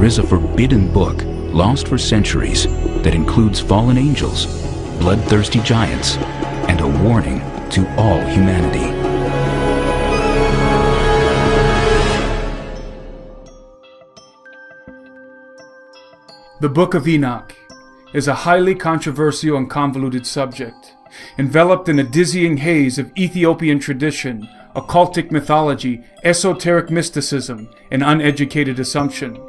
is a forbidden book, lost for centuries, that includes fallen angels, bloodthirsty giants, and a warning to all humanity. The Book of Enoch is a highly controversial and convoluted subject, enveloped in a dizzying haze of Ethiopian tradition, occultic mythology, esoteric mysticism, and uneducated assumption.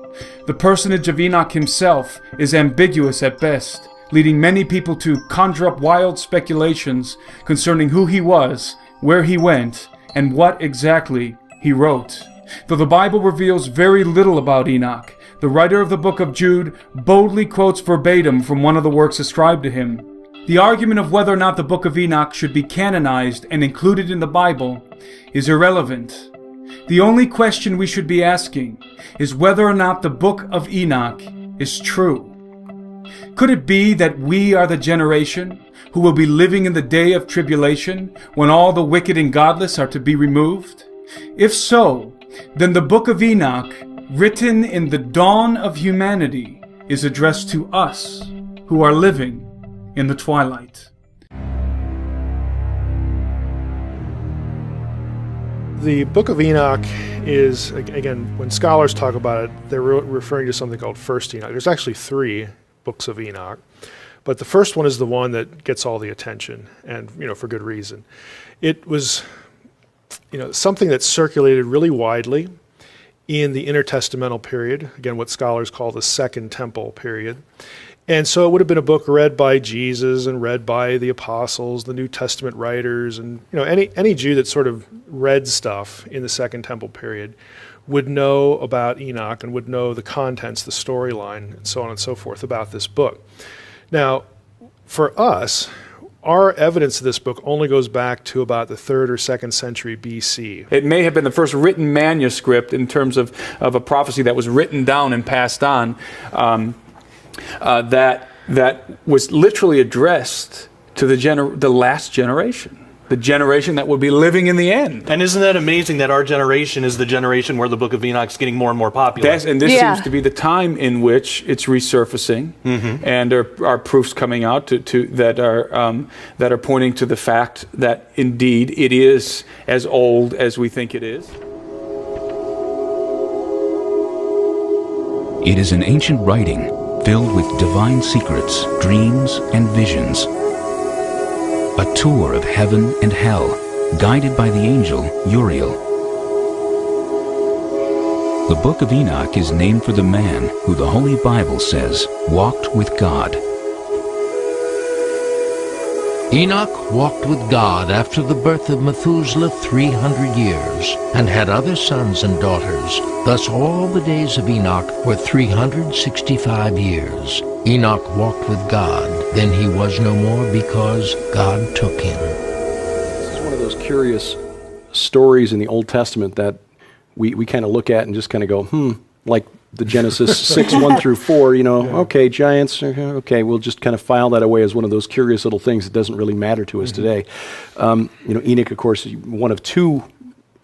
The personage of Enoch himself is ambiguous at best, leading many people to conjure up wild speculations concerning who he was, where he went, and what exactly he wrote. Though the Bible reveals very little about Enoch, the writer of the book of Jude boldly quotes verbatim from one of the works ascribed to him. The argument of whether or not the Book of Enoch should be canonized and included in the Bible is irrelevant. The only question we should be asking is whether or not the Book of Enoch is true. Could it be that we are the generation who will be living in the day of tribulation when all the wicked and godless are to be removed? If so, then the Book of Enoch, written in the dawn of humanity, is addressed to us who are living in the twilight. The Book of Enoch is, again, when scholars talk about it, they're referring to something called First Enoch. There's actually 3 books of Enoch, but the first one is the one that gets all the attention, and for good reason. It was something that circulated really widely in the intertestamental period, again, what scholars call the Second Temple period. And so it would have been a book read by Jesus and read by the apostles, the New Testament writers, and any Jew that sort of read stuff in the Second Temple period would know about Enoch and would know the contents, the storyline, and so on and so forth about this book. Now, for us, our evidence of this book only goes back to about the 3rd or 2nd century BC. It may have been the first written manuscript in terms of a prophecy that was written down and passed on, that was literally addressed to the last generation, the generation that would be living in the end. And isn't that amazing that our generation is the generation where the Book of Enoch is getting more and more popular? And this seems to be the time in which it's resurfacing, and there are proofs coming out that are pointing to the fact that indeed it is as old as we think it is. It is an ancient writing filled with divine secrets, dreams, and visions. A tour of heaven and hell, guided by the angel Uriel. The Book of Enoch is named for the man who the Holy Bible says walked with God. Enoch walked with God after the birth of Methuselah 300 years, and had other sons and daughters. Thus all the days of Enoch were 365 years. Enoch walked with God, then he was no more, because God took him. This is one of those curious stories in the Old Testament that we kind of look at and just kind of go, like the Genesis 6, 1 through 4, okay, giants, okay, we'll just kind of file that away as one of those curious little things that doesn't really matter to us today. Enoch, of course, is one of 2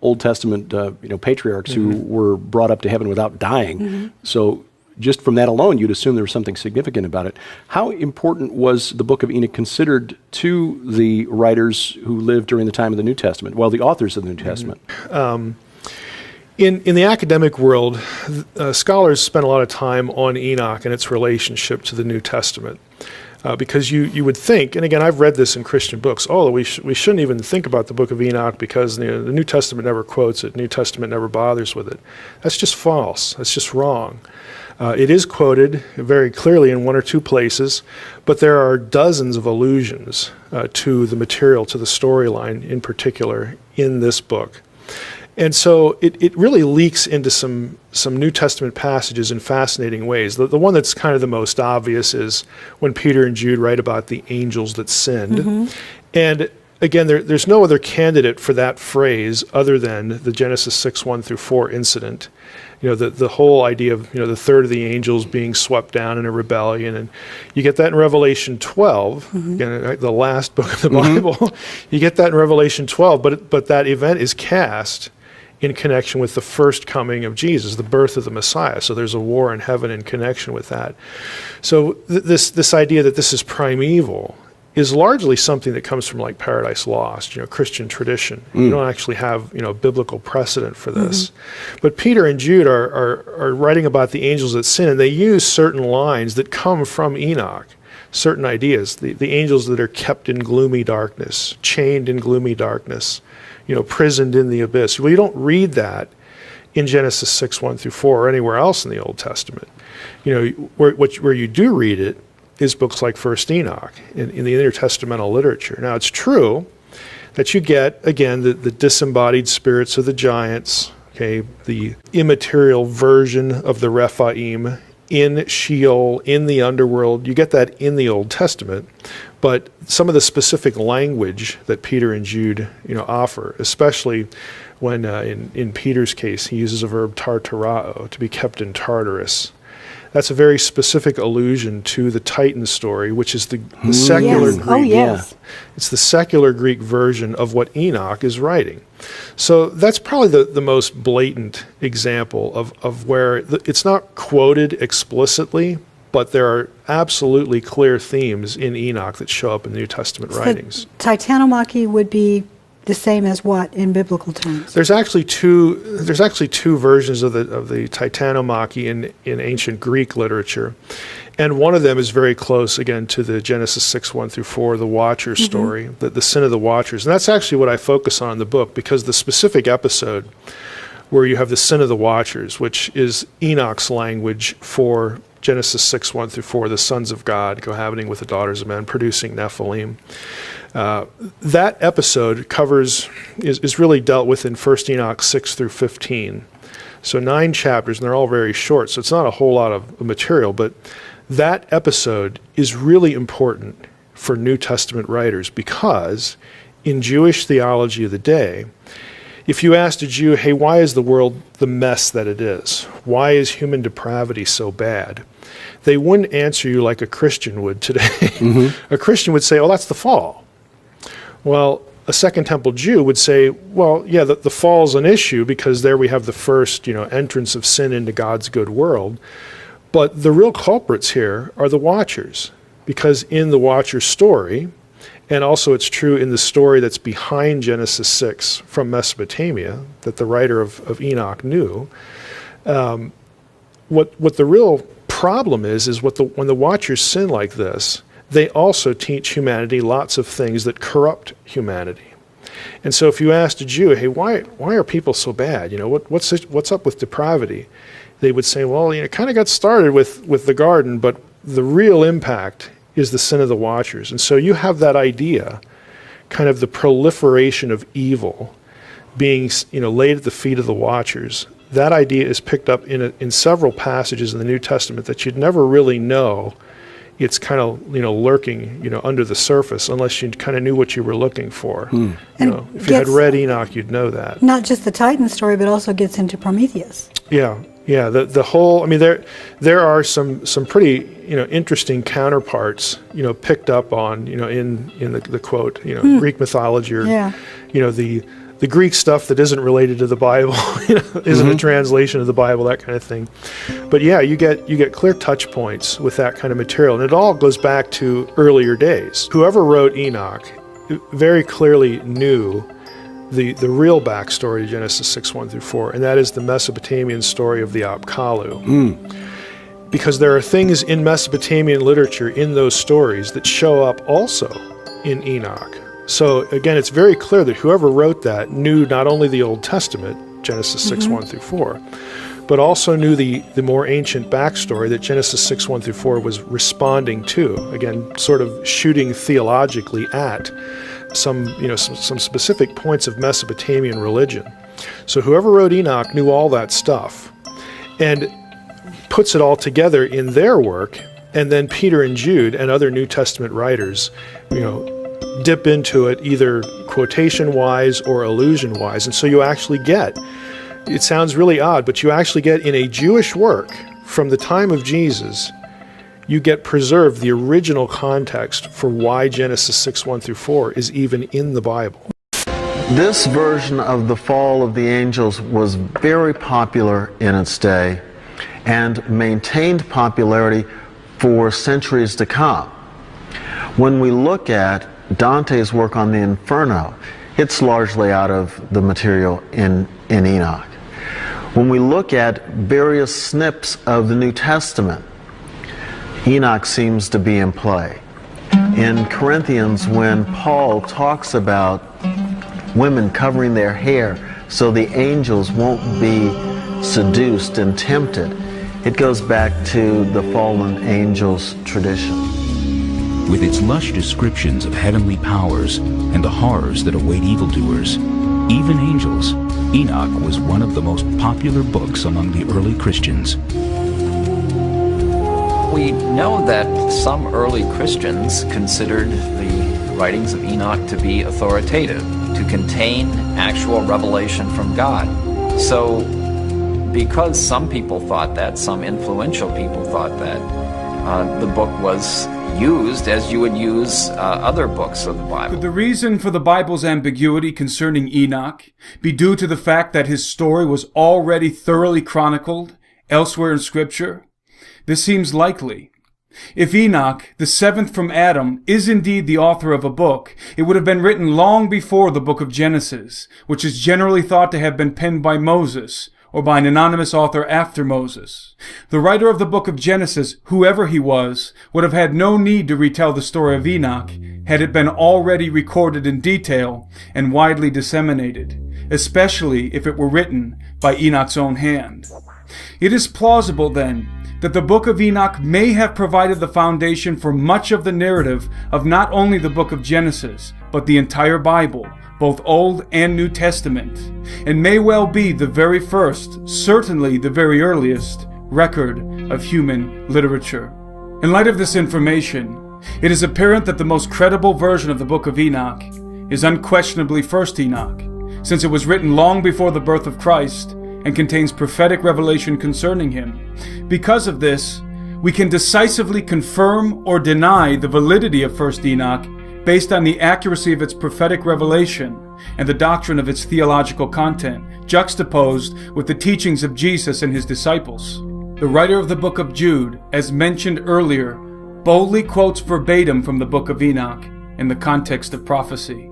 Old Testament, patriarchs who were brought up to heaven without dying. So just from that alone, you'd assume there was something significant about it. How important was the Book of Enoch considered to the writers who lived during the time of the New Testament, the authors of the New Testament? In the academic world, scholars spend a lot of time on Enoch and its relationship to the New Testament. Because you would think, and again, I've read this in Christian books, we shouldn't even think about the Book of Enoch because the New Testament never quotes it, New Testament never bothers with it. That's just false. That's just wrong. It is quoted very clearly in 1 or 2 places, but there are dozens of allusions to the material, to the storyline in particular, in this book. And so it really leaks into some New Testament passages in fascinating ways. The one that's kind of the most obvious is when Peter and Jude write about the angels that sinned. And again, there's no other candidate for that phrase other than the Genesis 6, 1 through 4 incident. The whole idea of, the third of the angels being swept down in a rebellion. And you get that in Revelation 12, again, the last book of the Bible. You get that in Revelation 12, but that event is cast in connection with the first coming of Jesus, the birth of the Messiah. So there's a war in heaven in connection with that. So this idea that this is primeval is largely something that comes from like Paradise Lost, Christian tradition. You don't actually have, biblical precedent for this. But Peter and Jude are writing about the angels that sin, and they use certain lines that come from Enoch, certain ideas. The angels that are kept in gloomy darkness, chained in gloomy darkness, prisoned in the abyss. Well, you don't read that in Genesis 6:1-4 or anywhere else in the Old Testament. Where you do read it is books like First Enoch in the intertestamental literature. Now, it's true that you get, again, the disembodied spirits of the giants, okay, the immaterial version of the Rephaim in Sheol, in the underworld. You get that in the Old Testament, but some of the specific language that Peter and Jude, offer, especially when in Peter's case, he uses a verb tartarao, to be kept in Tartarus. That's a very specific allusion to the Titan story, which is the secular Greek. Oh, yes. It's the secular Greek version of what Enoch is writing. So that's probably the most blatant example of where it's not quoted explicitly, but there are absolutely clear themes in Enoch that show up in the New Testament writings. Titanomachy would be the same as what in biblical terms? There's actually two versions of the Titanomachy in ancient Greek literature, and one of them is very close again to the Genesis 6:1-4, the Watcher story, the sin of the Watchers, and that's actually what I focus on in the book, because the specific episode where you have the sin of the Watchers, which is Enoch's language for Genesis 6:1-4, the sons of God cohabiting with the daughters of men, producing Nephilim. That episode is really dealt with in 1 Enoch 6-15. So 9 chapters, and they're all very short, so it's not a whole lot of material, but that episode is really important for New Testament writers, because in Jewish theology of the day, if you asked a Jew, hey, why is the world the mess that it is? Why is human depravity so bad? They wouldn't answer you like a Christian would today. A Christian would say, oh, that's the fall. Well, a Second Temple Jew would say, well, yeah, the fall is an issue because there we have the first, entrance of sin into God's good world. But the real culprits here are the Watchers, because in the Watcher's story, and also it's true in the story that's behind Genesis 6 from Mesopotamia, that the writer of Enoch knew, what the real problem is when the Watchers sin like this, they also teach humanity lots of things that corrupt humanity. And so if you asked a Jew, hey, why are people so bad? What's up with depravity? They would say, well, it kind of got started with the garden, but the real impact is the sin of the Watchers. And so you have that idea, kind of the proliferation of evil being laid at the feet of the Watchers. That idea is picked up in several passages in the New Testament that you'd never really know. It's kind of lurking under the surface, unless you kind of knew what you were looking for. If you had read Enoch, you'd know that. Not just the Titan story, but also gets into Prometheus. Yeah. The whole. I mean, there are some pretty interesting counterparts picked up on in the quote Greek mythology, or the Greek stuff that isn't related to the Bible, isn't a translation of the Bible, that kind of thing. But yeah, you get clear touch points with that kind of material, and it all goes back to earlier days. Whoever wrote Enoch very clearly knew the real backstory to Genesis 6:1-4, and that is the Mesopotamian story of the Apkallu. Because there are things in Mesopotamian literature in those stories that show up also in Enoch. So again, it's very clear that whoever wrote that knew not only the Old Testament, Genesis 6:1-4, but also knew the more ancient backstory that Genesis 6:1-4 was responding to. Again, sort of shooting theologically at some specific points of Mesopotamian religion. So whoever wrote Enoch knew all that stuff and puts it all together in their work, and then Peter and Jude and other New Testament writers, dip into it either quotation-wise or allusion-wise. And so you actually get, it sounds really odd, but you actually get in a Jewish work from the time of Jesus, you get preserved the original context for why Genesis 6:1-4 is even in the Bible. This version of the fall of the angels was very popular in its day and maintained popularity for centuries to come. When we look at Dante's work on the Inferno, it's largely out of the material in Enoch. When we look at various snips of the New Testament, Enoch seems to be in play. In Corinthians, when Paul talks about women covering their hair so the angels won't be seduced and tempted, it goes back to the fallen angels tradition. With its lush descriptions of heavenly powers and the horrors that await evildoers, even angels, Enoch was one of the most popular books among the early Christians. We know that some early Christians considered the writings of Enoch to be authoritative, to contain actual revelation from God. So, because some people thought that, some influential people thought that, the book was used as you would use other books of the Bible. Could the reason for the Bible's ambiguity concerning Enoch be due to the fact that his story was already thoroughly chronicled elsewhere in Scripture? This seems likely. If Enoch, the seventh from Adam, is indeed the author of a book, it would have been written long before the book of Genesis, which is generally thought to have been penned by Moses, or by an anonymous author after Moses. The writer of the book of Genesis, whoever he was, would have had no need to retell the story of Enoch had it been already recorded in detail and widely disseminated, especially if it were written by Enoch's own hand. It is plausible, then, that the book of Enoch may have provided the foundation for much of the narrative of not only the book of Genesis, but the entire Bible, both Old and New Testament, and may well be the very first, certainly the very earliest, record of human literature. In light of this information, it is apparent that the most credible version of the book of Enoch is unquestionably 1st Enoch, since it was written long before the birth of Christ and contains prophetic revelation concerning him. Because of this, we can decisively confirm or deny the validity of 1st Enoch based on the accuracy of its prophetic revelation and the doctrine of its theological content, juxtaposed with the teachings of Jesus and his disciples. The writer of the book of Jude, as mentioned earlier, boldly quotes verbatim from the book of Enoch in the context of prophecy.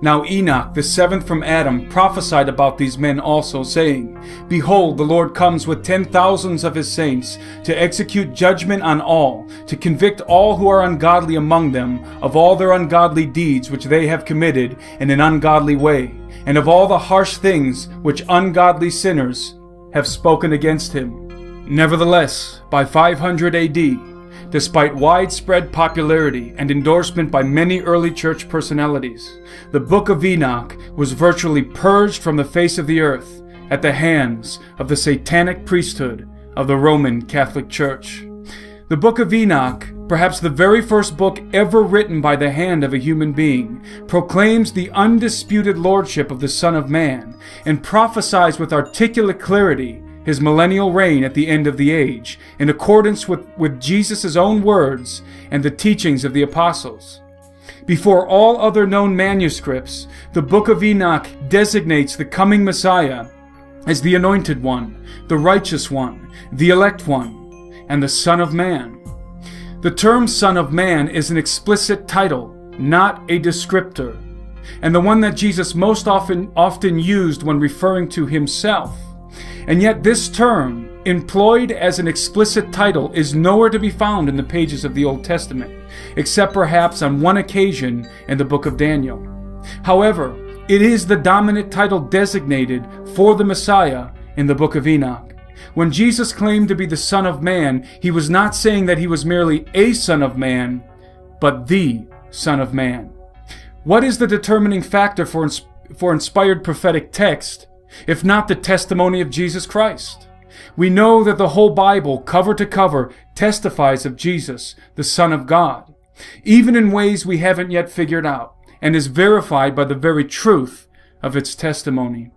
Now Enoch, the seventh from Adam, prophesied about these men also, saying, Behold, the Lord comes with 10,000s of his saints, to execute judgment on all, to convict all who are ungodly among them of all their ungodly deeds which they have committed in an ungodly way, and of all the harsh things which ungodly sinners have spoken against him. Nevertheless, by 500 AD, despite widespread popularity and endorsement by many early church personalities, the Book of Enoch was virtually purged from the face of the earth at the hands of the satanic priesthood of the Roman Catholic Church. The Book of Enoch, perhaps the very first book ever written by the hand of a human being, proclaims the undisputed lordship of the Son of Man and prophesies with articulate clarity his millennial reign at the end of the age, in accordance with Jesus' own words and the teachings of the apostles. Before all other known manuscripts, the Book of Enoch designates the coming Messiah as the Anointed One, the Righteous One, the Elect One, and the Son of Man. The term Son of Man is an explicit title, not a descriptor, and the one that Jesus most often used when referring to himself. And yet this term, employed as an explicit title, is nowhere to be found in the pages of the Old Testament, except perhaps on one occasion in the book of Daniel. However, it is the dominant title designated for the Messiah in the book of Enoch. When Jesus claimed to be the Son of Man, he was not saying that he was merely a Son of Man, but the Son of Man. What is the determining factor for inspired prophetic text, if not the testimony of Jesus Christ? We know that the whole Bible, cover to cover, testifies of Jesus, the Son of God, even in ways we haven't yet figured out, and is verified by the very truth of its testimony.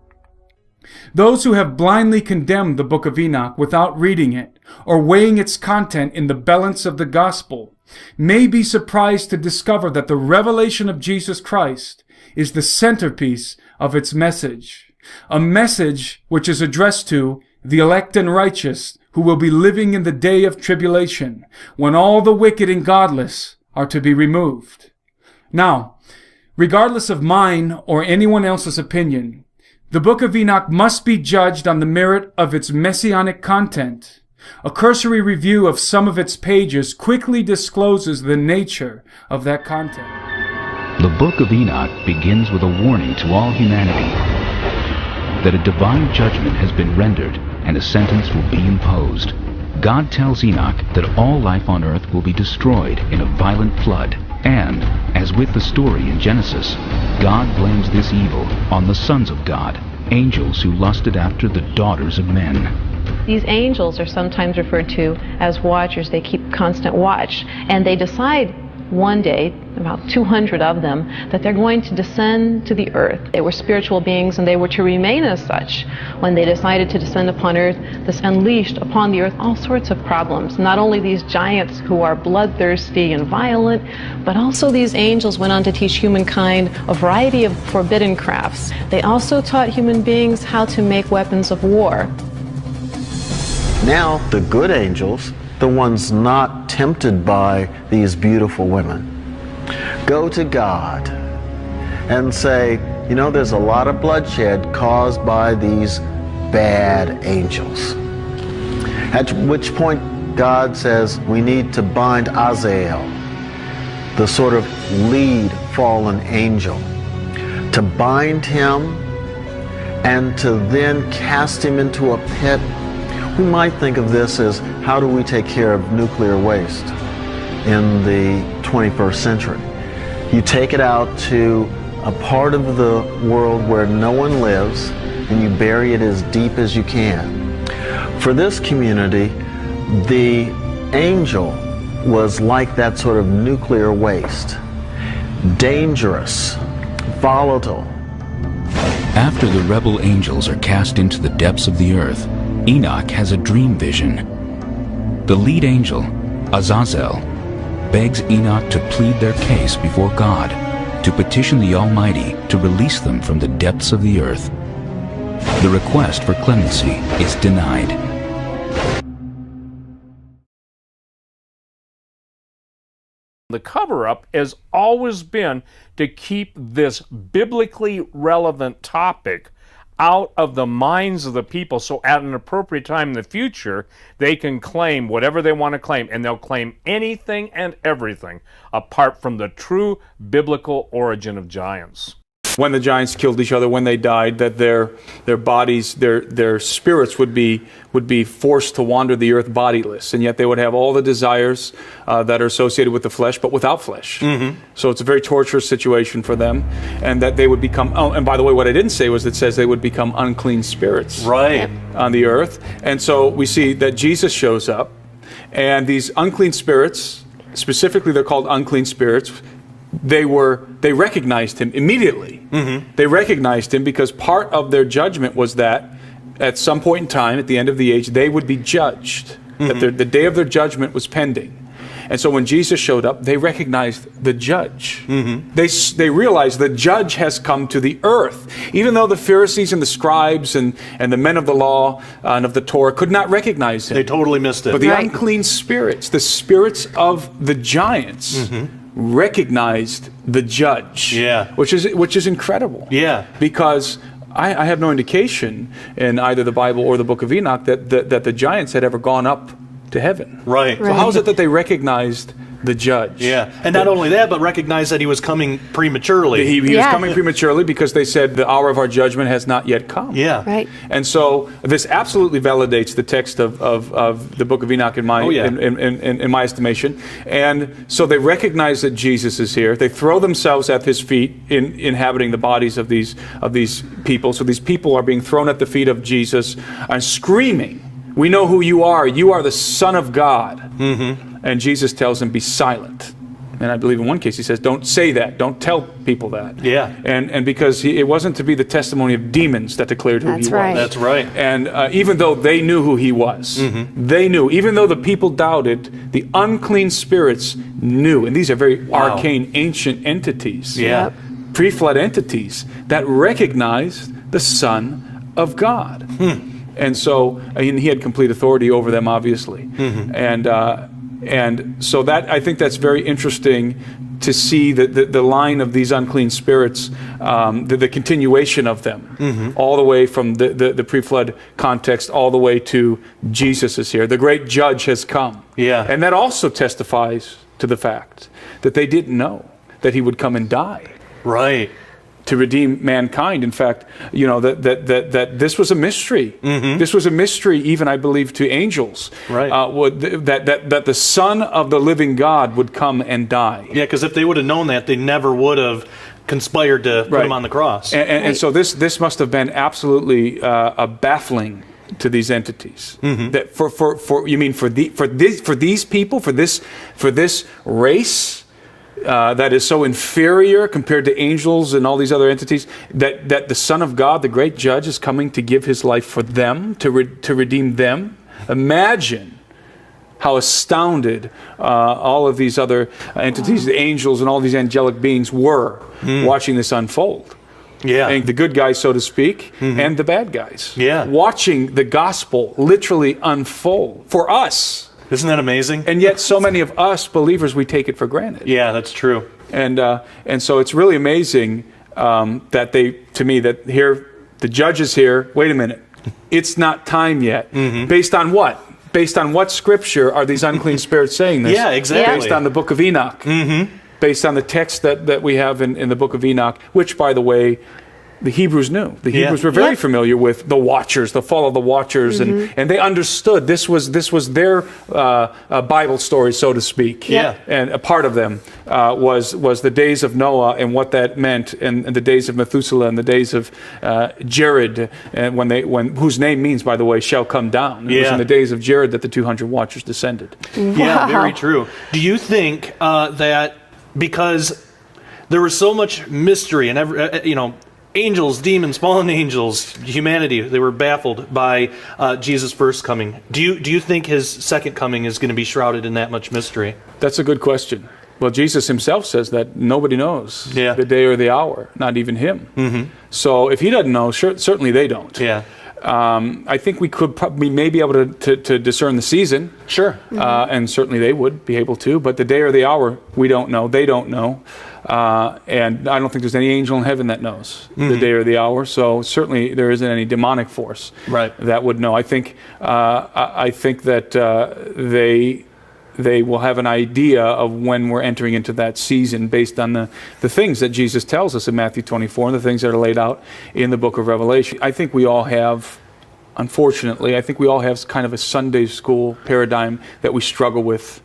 Those who have blindly condemned the Book of Enoch without reading it, or weighing its content in the balance of the gospel, may be surprised to discover that the revelation of Jesus Christ is the centerpiece of its message, a message which is addressed to the elect and righteous who will be living in the day of tribulation, when all the wicked and godless are to be removed. Now, regardless of mine or anyone else's opinion, the Book of Enoch must be judged on the merit of its messianic content. A cursory review of some of its pages quickly discloses the nature of that content. The Book of Enoch begins with a warning to all humanity that a divine judgment has been rendered and a sentence will be imposed. God tells Enoch that all life on earth will be destroyed in a violent flood, and, as with the story in Genesis, God blames this evil on the sons of God, angels who lusted after the daughters of men. These angels are sometimes referred to as watchers. They keep constant watch, and they decide one day, about 200 of them, that they're going to descend to the earth. They were spiritual beings, and they were to remain as such. When they decided to descend upon earth, this unleashed upon the earth all sorts of problems. Not only these giants who are bloodthirsty and violent, but also these angels went on to teach humankind a variety of forbidden crafts. They also taught human beings how to make weapons of war. Now, the good angels, the ones not tempted by these beautiful women, go to God and say, you know, there's a lot of bloodshed caused by these bad angels. At which point God says we need to bind Azazel, the sort of lead fallen angel, to bind him and to then cast him into a pit. We might think of this as, how do we take care of nuclear waste in the 21st century? You take it out to a part of the world where no one lives, and you bury it as deep as you can. For this community, the angel was like that sort of nuclear waste. Dangerous, volatile. After the rebel angels are cast into the depths of the earth, Enoch has a dream vision. The lead angel, Azazel, begs Enoch to plead their case before God, to petition the Almighty to release them from the depths of the earth. The request for clemency is denied. The cover-up has always been to keep this biblically relevant topic out of the minds of the people, so at an appropriate time in the future, they can claim whatever they want to claim, and they'll claim anything and everything apart from the true biblical origin of giants. When the giants killed each other, when they died, that their bodies, their spirits would be forced to wander the earth bodiless, and yet they would have all the desires that are associated with the flesh, but without flesh. Mm-hmm. So it's a very torturous situation for them, and that they would become. Oh, and by the way, what I didn't say was it says they would become unclean spirits, right, on the earth. And so we see that Jesus shows up, and these unclean spirits, specifically, they're called unclean spirits. They recognized him immediately. Mm-hmm. They recognized him because part of their judgment was that at some point in time, at the end of the age, they would be judged. Mm-hmm. That the day of their judgment was pending. And so when Jesus showed up, they recognized the judge. Mm-hmm. They realized the judge has come to the earth. Even though the Pharisees and the scribes and the men of the law and of the Torah could not recognize him. They totally missed it. But the unclean spirits, the spirits of the giants, mm-hmm. recognized the judge, which is incredible. Yeah, because I have no indication in either the Bible or the Book of Enoch that the giants had ever gone up to heaven. Right. So how is it that they recognized the judge? Yeah, and not only that, but recognized that he was coming prematurely. He was coming prematurely because they said the hour of our judgment has not yet come. Yeah. Right. And so this absolutely validates the text of the Book of Enoch in my in my estimation. And so they recognize that Jesus is here. They throw themselves at his feet, inhabiting the bodies of these people. So these people are being thrown at the feet of Jesus and screaming, "We know who you are. You are the Son of God." Mm-hmm. And Jesus tells them, "Be silent." And I believe in one case he says, "Don't say that. Don't tell people that." Yeah. And because it wasn't to be the testimony of demons that declared who he was. That's right. And even though they knew who he was, mm-hmm. they knew. Even though the people doubted, the unclean spirits knew. And these are very arcane, ancient entities. Yeah. pre-flood entities that recognized the Son of God. And so he had complete authority over them, obviously. And so that, I think that's very interesting to see the line of these unclean spirits, the continuation of them, all the way from the pre-flood context all the way to Jesus is here. The great judge has come. Yeah. And that also testifies to the fact that they didn't know that he would come and die. Right. To redeem mankind. In fact, you know, that this was a mystery. This was a mystery, even I believe, to angels. Right. That the Son of the living God would come and die. Yeah, because if they would have known that, they never would have conspired to put him on the cross. And so this must have been absolutely baffling to these entities. That for you mean for these people, for this race. That is so inferior compared to angels and all these other entities, that the Son of God, the great judge, is coming to give his life for them, to redeem them. Imagine how astounded all of these other entities, the angels and all these angelic beings were watching this unfold. Yeah. And the good guys, so to speak, and the bad guys. Yeah. Watching the gospel literally unfold for us. Isn't that amazing? And yet so many of us believers, we take it for granted. Yeah, that's true. And so it's really amazing that that here, the judge is here. Wait a minute. It's not time yet. Based on what? Based on what scripture are these unclean spirits saying this? Yeah, exactly. Based on the Book of Enoch. Based on the text that we have in the Book of Enoch, which, by the way, the Hebrews knew. The Hebrews were very familiar with the Watchers, the fall of the Watchers, and they understood this was their Bible story, so to speak. Yeah. And a part of them was the days of Noah and what that meant, and the days of Methuselah and the days of Jared, and whose name means, by the way, shall come down. It was in the days of Jared that the 200 Watchers descended. Yeah, very true. Do you think that because there was so much mystery and angels, demons, fallen angels, humanity, they were baffled by Jesus' first coming. Do you think his second coming is going to be shrouded in that much mystery? That's a good question. Well, Jesus himself says that nobody knows the day or the hour, not even him. So if he doesn't know, certainly they don't. Yeah. I think we may be able to discern the season. Sure. And certainly they would be able to, but the day or the hour, we don't know. They don't know. And I don't think there's any angel in heaven that knows the day or the hour. So certainly there isn't any demonic force that would know. I think that they will have an idea of when we're entering into that season based on the things that Jesus tells us in Matthew 24 and the things that are laid out in the book of Revelation. I think we all have, unfortunately, kind of a Sunday school paradigm that we struggle with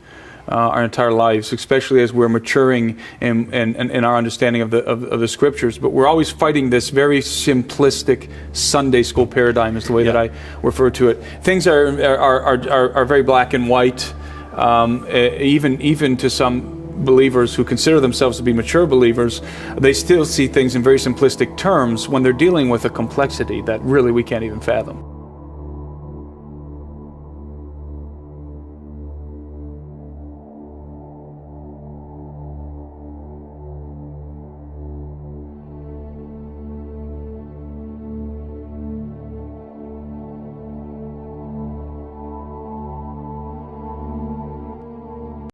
our entire lives, especially as we're maturing in our understanding of the scriptures. But we're always fighting this very simplistic Sunday school paradigm, is the way that I refer to it. Things are very black and white. Even to some believers who consider themselves to be mature believers, they still see things in very simplistic terms when they're dealing with a complexity that really we can't even fathom.